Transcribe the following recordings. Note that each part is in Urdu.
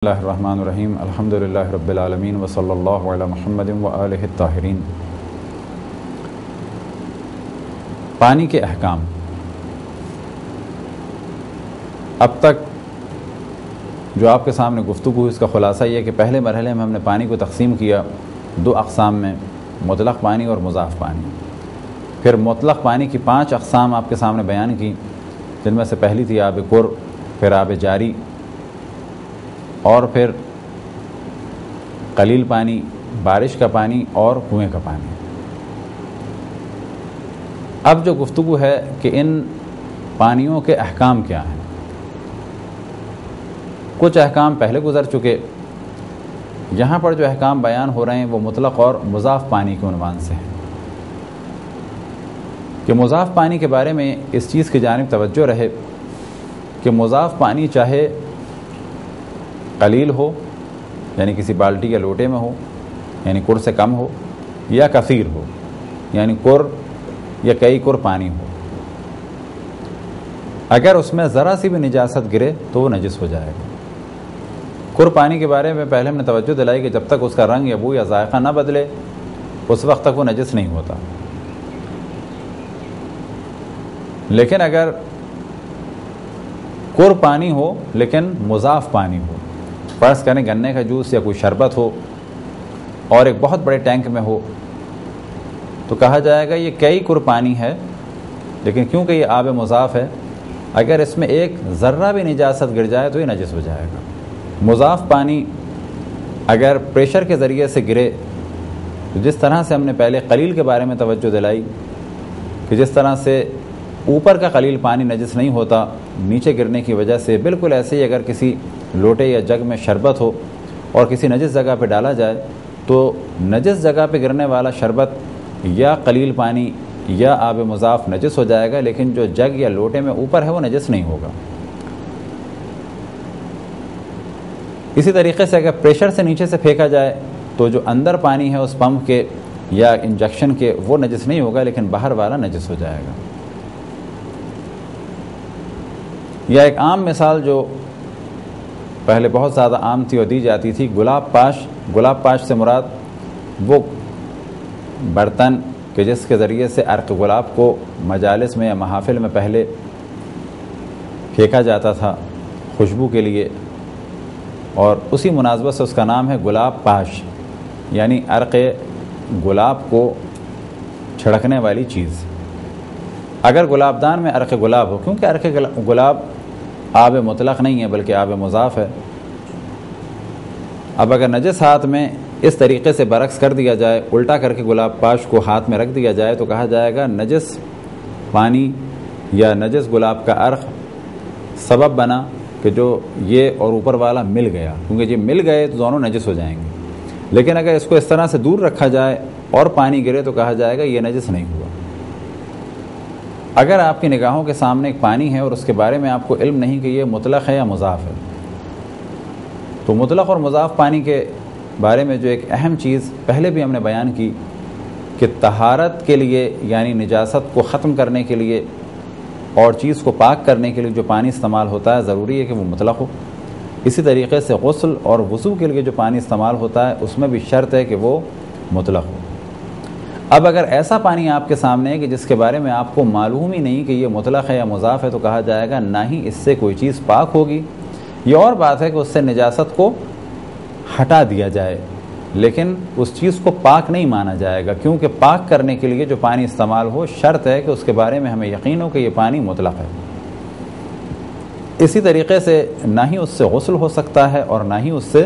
اللہ الرحمن الرحیم الحمدللہ رب العالمین وصلی اللہ علی محمد وآلہ الطاہرین۔ پانی کے احکام۔ اب تک جو آپ کے سامنے گفتگو اس کا خلاصہ یہ ہے کہ پہلے مرحلے میں ہم نے پانی کو تقسیم کیا دو اقسام میں، مطلق پانی اور مضاف پانی۔ پھر مطلق پانی کی 5 اقسام آپ کے سامنے بیان کی، جن میں سے پہلی تھی آب کر، پھر آب جاری، اور پھر قلیل پانی، بارش کا پانی اور کنویں کا پانی۔ اب جو گفتگو ہے کہ ان پانیوں کے احکام کیا ہیں۔ کچھ احکام پہلے گزر چکے، یہاں پر جو احکام بیان ہو رہے ہیں وہ مطلق اور مضاف پانی کے عنوان سے ہیں کہ مضاف پانی کے بارے میں اس چیز کی جانب توجہ رہے کہ مضاف پانی چاہے قلیل ہو یعنی کسی بالٹی یا لوٹے میں ہو، یعنی کر سے کم ہو، یا کثیر ہو یعنی کر یا کئی کر پانی ہو، اگر اس میں ذرا سی بھی نجاست گرے تو وہ نجس ہو جائے گا۔ کر پانی کے بارے میں پہلے ہم نے توجہ دلائی کہ جب تک اس کا رنگ یا بو یا ذائقہ نہ بدلے اس وقت تک وہ نجس نہیں ہوتا، لیکن اگر کر پانی ہو لیکن مضاف پانی ہو، فرض کریں گنے کا جوس یا کوئی شربت ہو اور ایک بہت بڑے ٹینک میں ہو، تو کہا جائے گا یہ کئی کر پانی ہے، لیکن کیونکہ یہ آب مضاف ہے اگر اس میں ایک ذرہ بھی نجاست گر جائے تو یہ نجس ہو جائے گا۔ مضاف پانی اگر پریشر کے ذریعے سے گرے تو جس طرح سے ہم نے پہلے قلیل کے بارے میں توجہ دلائی کہ جس طرح سے اوپر کا قلیل پانی نجس نہیں ہوتا نیچے گرنے کی وجہ سے، بالکل ایسے ہی اگر کسی لوٹے یا جگ میں شربت ہو اور کسی نجس جگہ پہ ڈالا جائے تو نجس جگہ پہ گرنے والا شربت یا قلیل پانی یا آب مضاف نجس ہو جائے گا، لیکن جو جگ یا لوٹے میں اوپر ہے وہ نجس نہیں ہوگا۔ اسی طریقے سے اگر پریشر سے نیچے سے پھینکا جائے تو جو اندر پانی ہے اس پمپ کے یا انجیکشن کے وہ نجس نہیں ہوگا، لیکن باہر والا نجس ہو جائے گا۔ یا ایک عام مثال جو پہلے بہت زیادہ عام تھی اور دی جاتی تھی، گلاب پاش۔ گلاب پاش سے مراد وہ برتن کہ جس کے ذریعے سے عرق گلاب کو مجالس میں یا محافل میں پہلے پھینکا جاتا تھا خوشبو کے لیے، اور اسی مناسبت سے اس کا نام ہے گلاب پاش، یعنی عرق گلاب کو چھڑکنے والی چیز۔ اگر گلاب دان میں عرق گلاب ہو، کیونکہ عرق گلاب آب مطلق نہیں ہے بلکہ آب مضاف ہے، اب اگر نجس ہاتھ میں اس طریقے سے برعکس کر دیا جائے، الٹا کر کے گلاب پاش کو ہاتھ میں رکھ دیا جائے تو کہا جائے گا نجس پانی یا نجس گلاب کا عرق سبب بنا کہ جو یہ اور اوپر والا مل گیا، کیونکہ یہ مل گئے تو دونوں نجس ہو جائیں گے، لیکن اگر اس کو اس طرح سے دور رکھا جائے اور پانی گرے تو کہا جائے گا یہ نجس نہیں ہوا۔ اگر آپ کی نگاہوں کے سامنے ایک پانی ہے اور اس کے بارے میں آپ کو علم نہیں کہ یہ مطلق ہے یا مضاف ہے، تو مطلق اور مضاف پانی کے بارے میں جو ایک اہم چیز پہلے بھی ہم نے بیان کی کہ طہارت کے لیے یعنی نجاست کو ختم کرنے کے لیے اور چیز کو پاک کرنے کے لیے جو پانی استعمال ہوتا ہے ضروری ہے کہ وہ مطلق ہو۔ اسی طریقے سے غسل اور وضو کے لیے جو پانی استعمال ہوتا ہے اس میں بھی شرط ہے کہ وہ مطلق ہو۔ اب اگر ایسا پانی آپ کے سامنے ہے کہ جس کے بارے میں آپ کو معلوم ہی نہیں کہ یہ مطلق ہے یا مضاف ہے تو کہا جائے گا نہ ہی اس سے کوئی چیز پاک ہوگی۔ یہ اور بات ہے کہ اس سے نجاست کو ہٹا دیا جائے لیکن اس چیز کو پاک نہیں مانا جائے گا، کیونکہ پاک کرنے کے لیے جو پانی استعمال ہو شرط ہے کہ اس کے بارے میں ہمیں یقین ہو کہ یہ پانی مطلق ہے۔ اسی طریقے سے نہ ہی اس سے غسل ہو سکتا ہے اور نہ ہی اس سے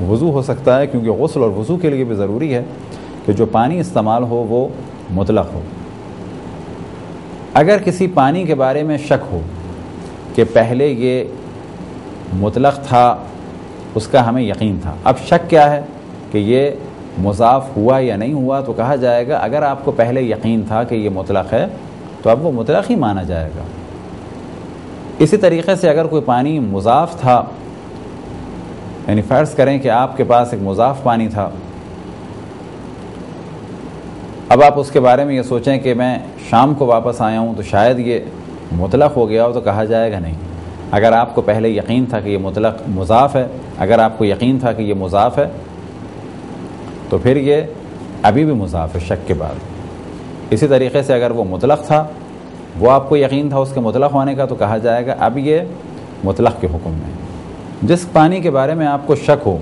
وضو ہو سکتا ہے، کیونکہ غسل اور وضو کے لیے بھی ضروری ہے کہ جو پانی استعمال ہو وہ مطلق ہو۔ اگر کسی پانی کے بارے میں شک ہو کہ پہلے یہ مطلق تھا، اس کا ہمیں یقین تھا، اب شک کیا ہے کہ یہ مضاف ہوا یا نہیں ہوا، تو کہا جائے گا اگر آپ کو پہلے یقین تھا کہ یہ مطلق ہے تو اب وہ مطلق ہی مانا جائے گا۔ اسی طریقے سے اگر کوئی پانی مضاف تھا، یعنی فرض کریں کہ آپ کے پاس ایک مضاف پانی تھا، اب آپ اس کے بارے میں یہ سوچیں کہ میں شام کو واپس آیا ہوں تو شاید یہ مطلق ہو گیا ہو، تو کہا جائے گا نہیں، اگر آپ کو پہلے یقین تھا کہ یہ مطلق مضاف ہے، اگر آپ کو یقین تھا کہ یہ مضاف ہے تو پھر یہ ابھی بھی مضاف ہے شک کے بعد۔ اسی طریقے سے اگر وہ مطلق تھا، وہ آپ کو یقین تھا اس کے مطلق ہونے کا، تو کہا جائے گا اب یہ مطلق کے حکم میں۔ جس پانی کے بارے میں آپ کو شک ہو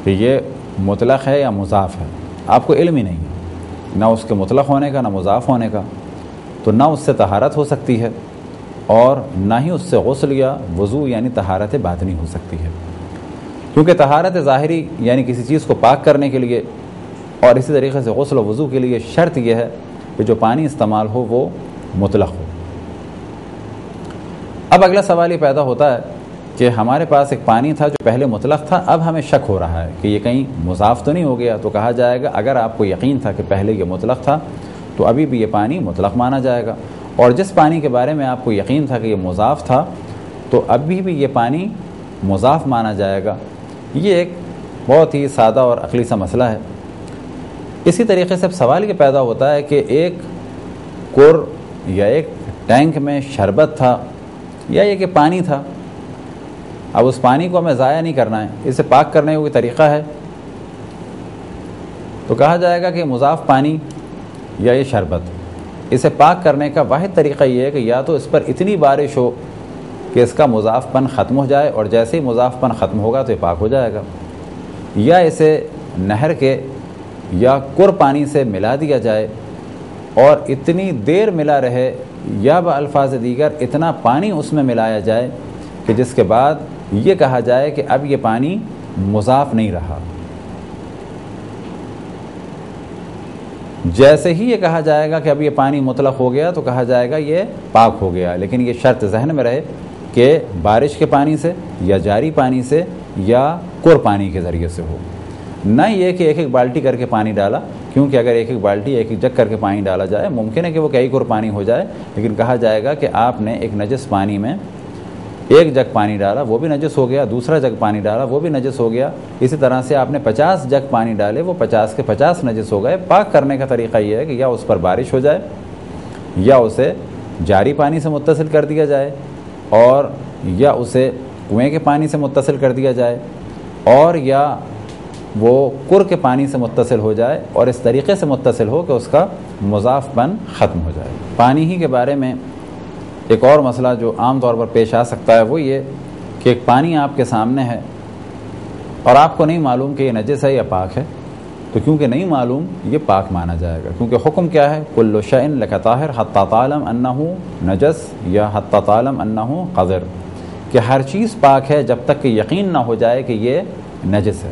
کہ یہ مطلق ہے یا مضاف ہے، آپ کو علم ہی نہیں ہے نہ اس کے مطلق ہونے کا نہ مضاف ہونے کا، تو نہ اس سے طہارت ہو سکتی ہے اور نہ ہی اس سے غسل یا وضو یعنی طہارت باطنی ہو سکتی ہے، کیونکہ طہارت ظاہری یعنی کسی چیز کو پاک کرنے کے لیے اور اسی طریقے سے غسل و وضو کے لیے شرط یہ ہے کہ جو پانی استعمال ہو وہ مطلق ہو۔ اب اگلا سوال یہ پیدا ہوتا ہے کہ ہمارے پاس ایک پانی تھا جو پہلے مطلق تھا، اب ہمیں شک ہو رہا ہے کہ یہ کہیں مضاف تو نہیں ہو گیا، تو کہا جائے گا اگر آپ کو یقین تھا کہ پہلے یہ مطلق تھا تو ابھی بھی یہ پانی مطلق مانا جائے گا، اور جس پانی کے بارے میں آپ کو یقین تھا کہ یہ مضاف تھا تو ابھی بھی یہ پانی مضاف مانا جائے گا۔ یہ ایک بہت ہی سادہ اور عقلی سا مسئلہ ہے۔ اسی طریقے سے اب سوال یہ پیدا ہوتا ہے کہ ایک کور یا ایک ٹینک میں شربت تھا یا یہ کہ پانی تھا، اب اس پانی کو ہمیں ضائع نہیں کرنا ہے، اسے پاک کرنے کا کوئی طریقہ ہے؟ تو کہا جائے گا کہ مضاف پانی یا یہ شربت، اسے پاک کرنے کا واحد طریقہ یہ ہے کہ یا تو اس پر اتنی بارش ہو کہ اس کا مضاف پن ختم ہو جائے، اور جیسے ہی مضاف پن ختم ہوگا تو یہ پاک ہو جائے گا، یا اسے نہر کے یا کر پانی سے ملا دیا جائے اور اتنی دیر ملا رہے، یا بالفاظ دیگر اتنا پانی اس میں ملایا جائے کہ جس کے بعد یہ کہا جائے کہ اب یہ پانی مضاف نہیں رہا۔ جیسے ہی یہ کہا جائے گا کہ اب یہ پانی مطلق ہو گیا تو کہا جائے گا یہ پاک ہو گیا، لیکن یہ شرط ذہن میں رہے کہ بارش کے پانی سے یا جاری پانی سے یا کر پانی کے ذریعے سے ہو، نہ یہ کہ ایک ایک بالٹی کر کے پانی ڈالا، کیونکہ اگر ایک ایک بالٹی ایک ایک جگ کر کے پانی ڈالا جائے ممکن ہے کہ وہ کئی کر پانی ہو جائے، لیکن کہا جائے گا کہ آپ نے ایک نجس پانی میں ایک جگ پانی ڈالا وہ بھی نجس ہو گیا، دوسرا جگ پانی ڈالا وہ بھی نجس ہو گیا، اسی طرح سے آپ نے 50 جگ پانی ڈالے وہ 50 کے 50 نجس ہو گئے۔ پاک کرنے کا طریقہ یہ ہے کہ یا اس پر بارش ہو جائے یا اسے جاری پانی سے متصل کر دیا جائے اور یا اسے کنویں کے پانی سے متصل کر دیا جائے اور یا وہ کر کے پانی سے متصل ہو جائے اور اس طریقے سے متصل ہو کہ اس کا مضاف پن ختم ہو جائے۔ پانی ہی کے بارے میں ایک اور مسئلہ جو عام طور پر پیش آ سکتا ہے وہ یہ کہ ایک پانی آپ کے سامنے ہے اور آپ کو نہیں معلوم کہ یہ نجس ہے یا پاک ہے، تو کیونکہ نہیں معلوم یہ پاک مانا جائے گا، کیونکہ حکم کیا ہے؟ کل شیء لک طاہر حتی تعلم انہ نجس یا حتی تعلم انہ قذر، کہ ہر چیز پاک ہے جب تک کہ یقین نہ ہو جائے کہ یہ نجس ہے۔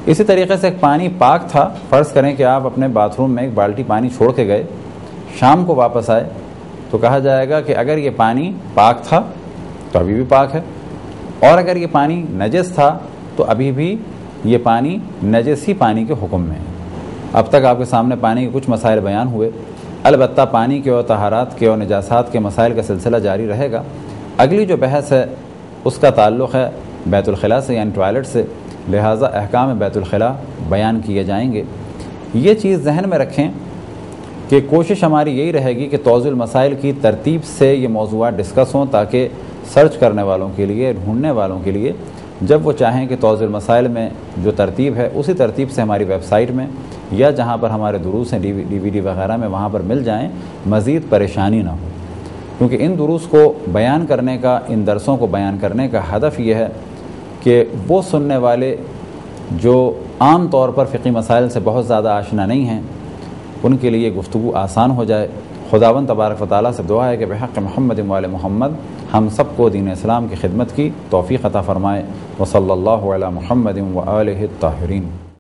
اسی طریقے سے ایک پانی پاک تھا، فرض کریں کہ آپ اپنے باتھ روم میں ایک بالٹی پانی چھوڑ کے گئے، شام کو واپس آئے تو کہا جائے گا کہ اگر یہ پانی پاک تھا تو ابھی بھی پاک ہے، اور اگر یہ پانی نجس تھا تو ابھی بھی یہ پانی نجس ہی پانی کے حکم میں ہے۔ اب تک آپ کے سامنے پانی کے کچھ مسائل بیان ہوئے، البتہ پانی کے اور طہارات کے اور نجاسات کے مسائل کا سلسلہ جاری رہے گا۔ اگلی جو بحث ہے اس کا تعلق ہے بیت الخلاء سے یعنی ٹوائلٹ سے، لہٰذا احکام بیت الخلاء بیان کیے جائیں گے۔ یہ چیز ذہن میں رکھیں کہ کوشش ہماری یہی رہے گی کہ توضیح المسائل کی ترتیب سے یہ موضوعات ڈسکس ہوں، تاکہ سرچ کرنے والوں کے لیے، ڈھونڈنے والوں کے لیے جب وہ چاہیں کہ توضیح المسائل میں جو ترتیب ہے اسی ترتیب سے ہماری ویب سائٹ میں یا جہاں پر ہمارے دروس ہیں ڈی وی ڈی وغیرہ میں وہاں پر مل جائیں، مزید پریشانی نہ ہو، کیونکہ ان دروس کو بیان کرنے کا، ان درسوں کو بیان کرنے کا ہدف یہ ہے کہ وہ سننے والے جو عام طور پر فقہی مسائل سے بہت زیادہ آشنا نہیں ہیں ان کے لیے گفتگو آسان ہو جائے۔ خداوند تبارک و تعالیٰ سے دعا ہے کہ بحق محمد و آل محمد ہم سب کو دین اسلام کی خدمت کی توفیق عطا فرمائے۔ وصلی اللہ علی محمد و آلہ الطاہرین۔